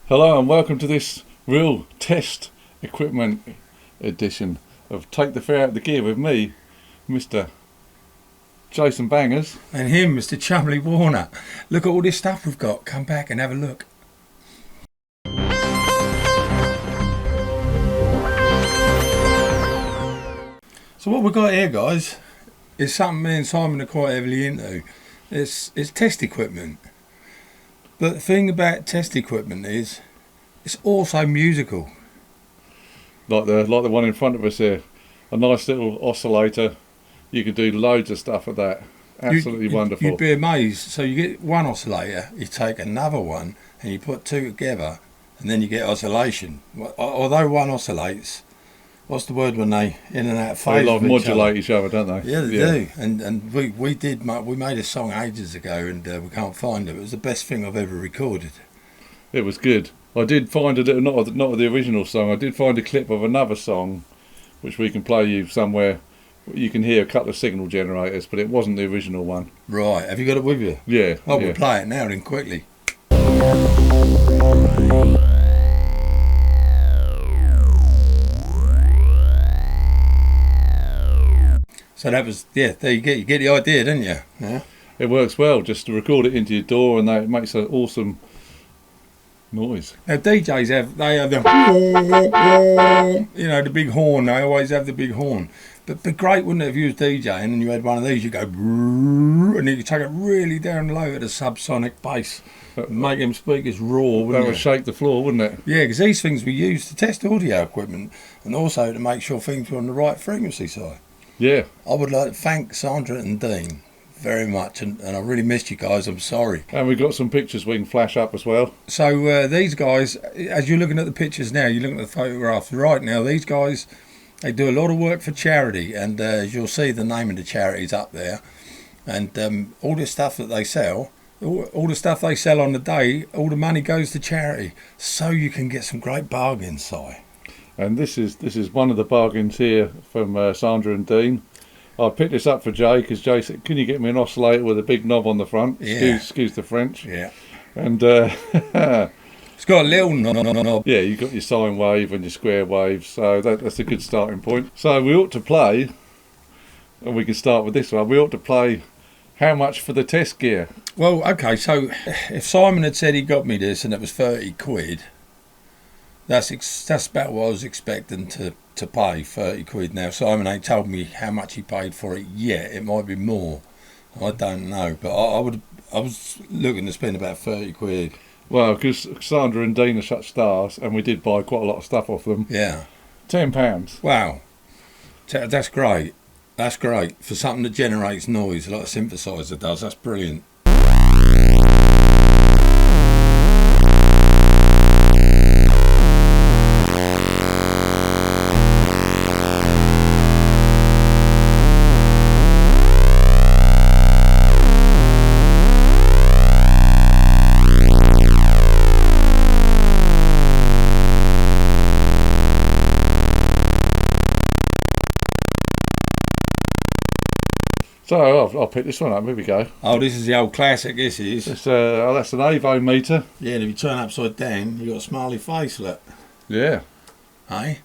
Hello and welcome to this real test equipment edition of Take the Fair Out the Gear with me, Mr. Jason Bangers. And him, Mr. Chumley Warner. Look at all this stuff we've got. Come back and have a look. So what we've got here, guys, is something me and Simon are quite heavily into. It's test equipment. But the thing about test equipment is it's also musical. Like the one in front of us here. A nice little oscillator. You can do loads of stuff with that. Absolutely wonderful. You'd be amazed. So you get one oscillator, you take another one, and you put two together, and then you get oscillation. Although one oscillates, what's the word when they in and out phase? They love modulate each other, don't they? Yeah, they do. And we made a song ages ago, and we can't find it. It was the best thing I've ever recorded. It was good. I did find not of the original song. I did find a clip of another song, which we can play you somewhere. You can hear a couple of signal generators, but it wasn't the original one. Right. Have you got it with you? Yeah. We'll play it now then quickly. So that was, there you get the idea, didn't you? Yeah. It works well just to record it into your DAW, and it makes an awesome noise. Now DJs have the the big horn. They always have the big horn. But it'd be great, wouldn't it, if you was DJing and you had one of these, you go and you take it really down low at a subsonic bass, make them speakers roar. That would shake the floor, wouldn't it? Yeah, because these things we use to test audio equipment and also to make sure things are on the right frequency side. Yeah. I would like to thank Sandra and Dean very much, and I really missed you guys. I'm sorry. And we've got some pictures we can flash up as well. So these guys, as you're looking at the pictures now, you're looking at the photographs right now, these guys, they do a lot of work for charity, and as you'll see, the name of the charity's up there, and all the stuff that they sell, all the stuff they sell on the day, all the money goes to charity, so you can get some great bargains, Si. And this is one of the bargains here from Sandra and Dean. I picked this up for Jay because Jay said, "Can you get me an oscillator with a big knob on the front?" Yeah. Excuse the French. Yeah. And it's got a little knob. Yeah, you've got your sine wave and your square wave, so that's a good starting point. So we ought to play, and we can start with this one. We ought to play How Much for the Test Gear. Well, okay, so if Simon had said he got me this and it was 30 quid, that's about what I was expecting to pay, 30 quid. Now, Simon ain't told me how much he paid for it yet. It might be more. I don't know. But I was looking to spend about 30 quid. Well, because Sandra and Dean are such stars, and we did buy quite a lot of stuff off them. Yeah. £10. Wow. That's great. That's great. For something that generates noise like a synthesizer does, that's brilliant. So I'll pick this one up. Here we go. Oh, this is the old classic. This is. That's an Avo meter. Yeah, and if you turn upside down, you got a smiley face. Look. Yeah. Hey,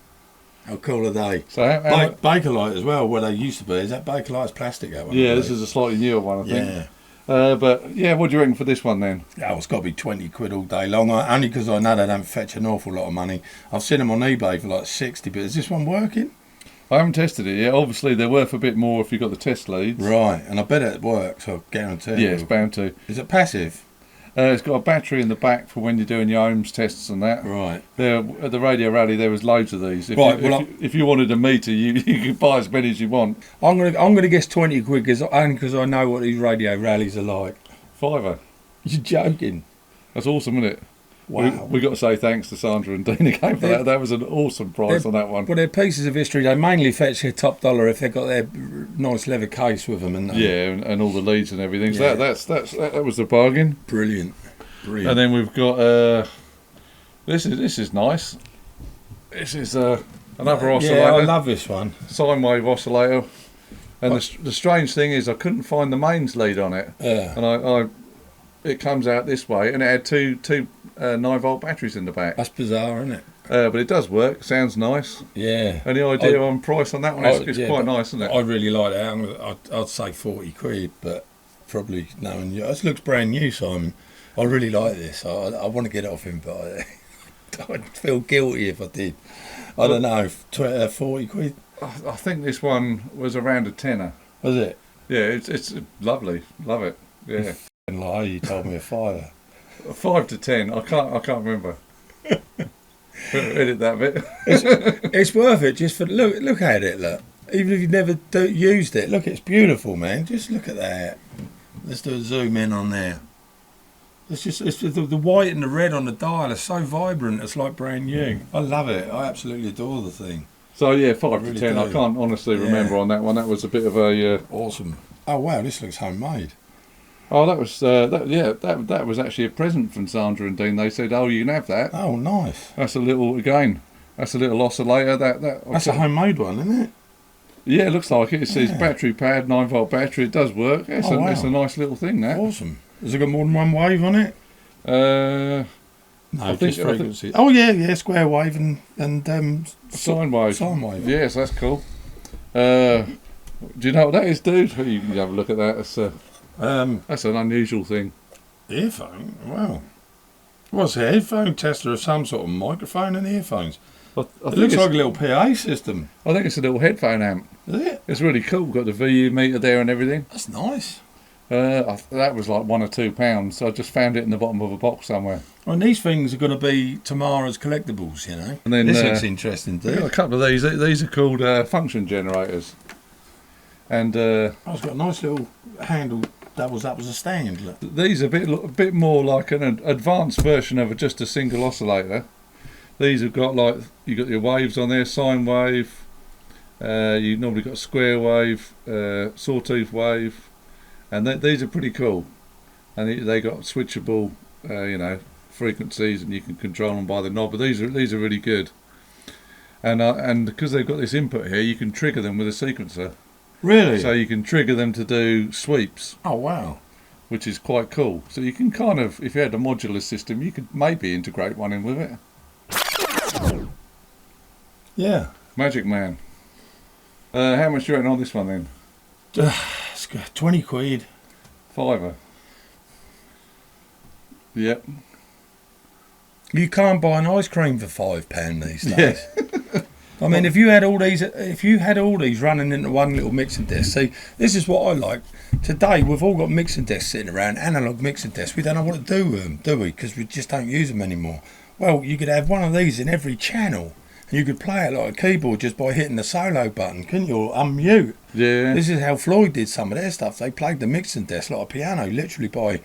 how cool are they? So Bakelite as well, where they used to be. Is that Bakelite's plastic? That one. Yeah, this is a slightly newer one, I think. Yeah. But yeah, what do you reckon for this one then? Oh, it's got to be 20 quid all day long. Only because I know they don't fetch an awful lot of money. I've seen them on eBay for like 60. But is this one working? I haven't tested it yet. Obviously, they're worth a bit more if you've got the test leads. Right, and I bet it works, I guarantee. Yeah, it's bound to. Is it passive? It's got a battery in the back for when you're doing your ohms tests and that. Right. There, at the Radio Rally, there was loads of these. If you wanted a meter, you could buy as many as you want. I'm gonna guess 20 quid only because I know what these Radio Rallies are like. £5. You're joking. That's awesome, isn't it? Wow. We got to say thanks to Sandra and Dean again for that. That was an awesome price on that one. Well, they're pieces of history. They mainly fetch their top dollar if they've got their nice leather case with them. And all the leads and everything. So Yeah. that was the bargain. Brilliant. And then we've got this is nice. This is another oscillator. Yeah, I love this one. Sine wave oscillator. And the strange thing is I couldn't find the mains lead on it. Yeah. And it comes out this way, and it had two 9-volt batteries in the back. That's bizarre, isn't it? But it does work. Sounds nice. Yeah. Any idea on price on that one? It's quite nice, isn't it? I really like that. I'd say 40 quid, but probably knowing you. This looks brand new, Simon. I really like this. I want to get it off him, but I'd feel guilty if I did. I don't know, 40 quid. I think this one was around a tenner. Was it? Yeah, it's lovely. Love it. Yeah. Lie, you told me a fiver. 5 to 10. I can't remember. Edit that bit. It's worth it just for look at it. Look, even if you've never used it, look, it's beautiful, man. Just look at that. Let's do a zoom in on there. It's the white and the red on the dial are so vibrant. It's like brand new. I love it. I absolutely adore the thing. So yeah, 5 really to 10. do. I can't honestly remember on that one. That was a bit of a awesome. Oh wow, this looks homemade. Oh, that was that was actually a present from Sandra and Dean. They said, "Oh, you can have that." Oh, nice. That's a little oscillator. That's a homemade one, isn't it? Yeah, it looks like it. It says battery pad, 9-volt battery. It does work. It's a nice little thing. That awesome. Has it got more than one wave on it? No, just frequency. Oh yeah, square wave and sine wave. Sine wave. Yes, that's cool. Do you know what that is, dude? You can have a look at that. That's an unusual thing. Earphone? Wow. What's a headphone tester of some sort of microphone and earphones? I it looks like a little PA system. I think it's a little headphone amp. Is it? It's really cool. Got the VU meter there and everything. That's nice. That was like £1 or £2. So I just found it in the bottom of a box somewhere. Well, and these things are going to be tomorrow's collectibles, you know. And then, this looks interesting, too. Got a couple of these. These are called function generators. And it's got a nice little handle. Doubles up as a stand. Look. These are a bit more like an advanced version of just a single oscillator. These have got you got your waves on there, sine wave. You normally got square wave, sawtooth wave, and these are pretty cool. And they got switchable, frequencies, and you can control them by the knob. But these are really good. And because they've got this input here, you can trigger them with a sequencer. Really? So you can trigger them to do sweeps. Oh, wow. Which is quite cool. So you can kind of, if you had a modular system, you could maybe integrate one in with it. Yeah. Magic Man. How much do you reckon on this one then? It's got 20 quid. £5. Yep. You can't buy an ice cream for £5 these days. Yeah. I mean, if you had all these running into one little mixing desk, see, this is what I like. Today, we've all got mixing desks sitting around, analog mixing desks. We don't know what to do with them, do we? Because we just don't use them anymore. Well, you could have one of these in every channel, and you could play it like a keyboard just by hitting the solo button, couldn't you? Or unmute. Yeah. This is how Floyd did some of their stuff. They played the mixing desk like a piano, literally by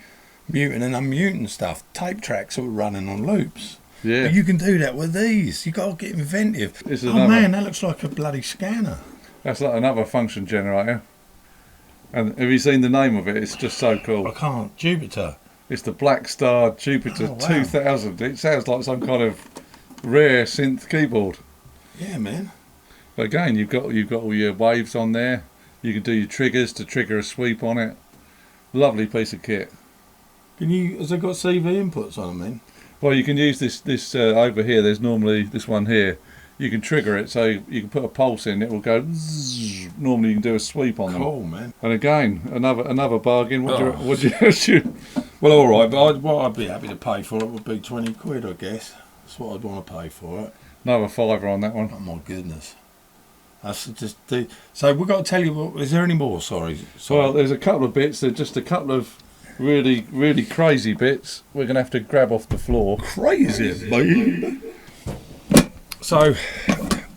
muting and unmuting stuff. Tape tracks that were running on loops. Yeah. But you can do that with these. You got to get inventive. Man, that looks like a bloody scanner. That's like another function generator. And have you seen the name of it? It's just so cool. I can't. Jupiter. It's the Black Star Jupiter 2000. It sounds like some kind of rare synth keyboard. Yeah, man. But again, you've got all your waves on there. You can do your triggers to trigger a sweep on it. Lovely piece of kit. Has it got CV inputs on them then? Well, you can use this over here. There's normally this one here. You can trigger it, so you can put a pulse in. It will go. Zzz. Normally, you can do a sweep on them. Cool, man. And again, another bargain. What do you? Well, all right, but what I'd be happy to pay for it would be 20 quid, I guess. That's what I'd want to pay for it. Another £5 on that one. Oh my goodness. That's just so we've got to tell you. Is there any more? Sorry. Well, there's a couple of bits. There's just a couple of really, really crazy bits we're going to have to grab off the floor. Crazy, babe. So,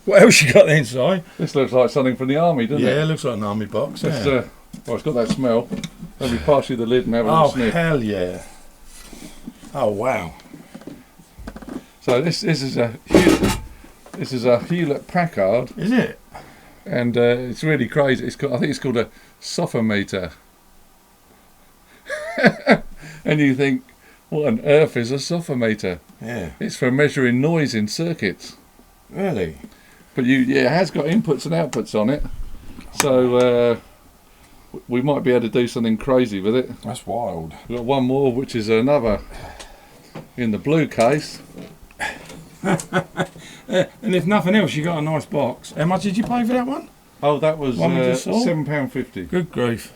what else you got inside? This looks like something from the army, doesn't it? Yeah, it looks like an army box. It's got that smell. Let me pass you the lid and have a little sniff. Oh, hell yeah. Oh, wow. So this is a Hewlett Packard. Is it? And it's really crazy. I think it's called a sophometer. And you think, what on earth is a sophometer? Yeah. It's for measuring noise in circuits. Really? But it has got inputs and outputs on it. So we might be able to do something crazy with it. That's wild. We've got one more, which is another in the blue case. And if nothing else, you got a nice box. How much did you pay for that one? Oh, that was One we just saw? £7.50. Good grief.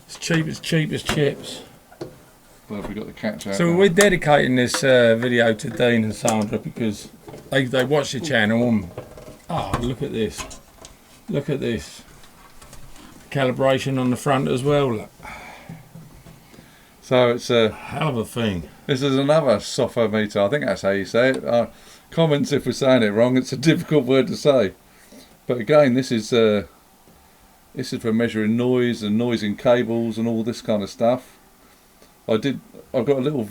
It's cheap as chips. Well, we got the catch out. So now. we're dedicating this video to Dean and Sandra because they watch the channel and look at this. Look at this. Calibration on the front as well. Look. So it's a Hell of a thing. This is another sophometer. I think that's how you say it. Comments if we're saying it wrong. It's a difficult word to say. But again, this is for measuring noise and noise in cables and all this kind of stuff. I've got a little.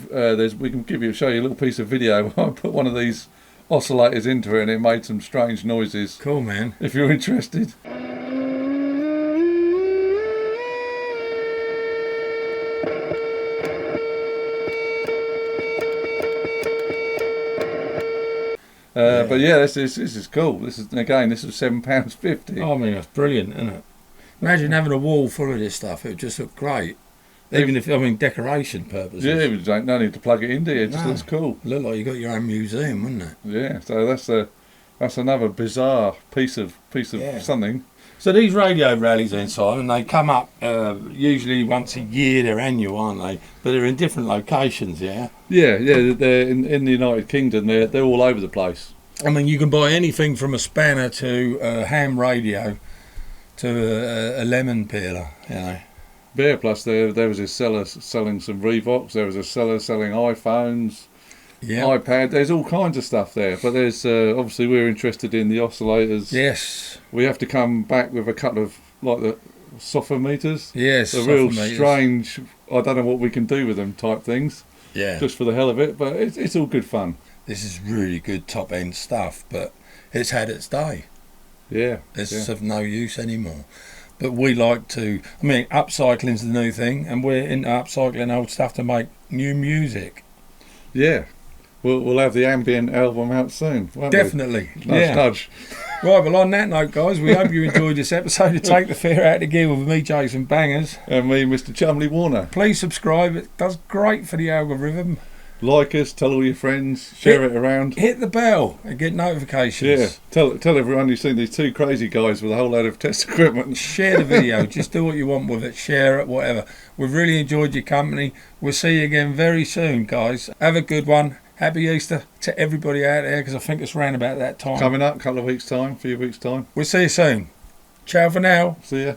We can show you a little piece of video. I put one of these oscillators into it and it made some strange noises. Cool, man. If you're interested. But yeah, this is cool. This is £7.50. Oh, I mean, that's brilliant, isn't it? Imagine having a wall full of this stuff. It would just look great. Even if, decoration purposes. Yeah, you don't need to plug it in there. It just No. looks cool. Look like you got your own museum, wouldn't it? Yeah, so that's another bizarre piece of something. So these radio rallies then, Simon, they come up usually once a year. They're annual, aren't they? But they're in different locations, yeah? Yeah, they're in the United Kingdom. They're all over the place. I mean, you can buy anything from a spanner to a ham radio to a lemon peeler, you know. Yeah, plus there was a seller selling some Reeboks. There was a seller selling iPhones, iPad. There's all kinds of stuff there. But there's obviously we're interested in the oscillators. Yes. We have to come back with a couple of like the sophometers. Yes. The real strange. I don't know what we can do with them type things. Yeah. Just for the hell of it, but it's all good fun. This is really good top end stuff, but it's had its day. Yeah. It's of no use anymore. But we like to, upcycling's the new thing, and we're into upcycling old stuff to make new music. Yeah. We'll have the ambient album out soon, won't Definitely. we? Nudge. Right, well, on that note, guys, we hope you enjoyed this episode of Take the Fear Out of the Gear with me, Jason Bangers. And me, Mr. Chumley Warner. Please subscribe. It does great for the algorithm. Like us, tell all your friends, share it around. Hit the bell and get notifications. Yeah, tell everyone you've seen these two crazy guys with a whole load of test equipment. Share the video. Just do what you want with it. Share it, whatever. We've really enjoyed your company. We'll see you again very soon, guys. Have a good one. Happy Easter to everybody out there, because I think it's around about that time. Coming up, a few weeks' time. We'll see you soon. Ciao for now. See ya.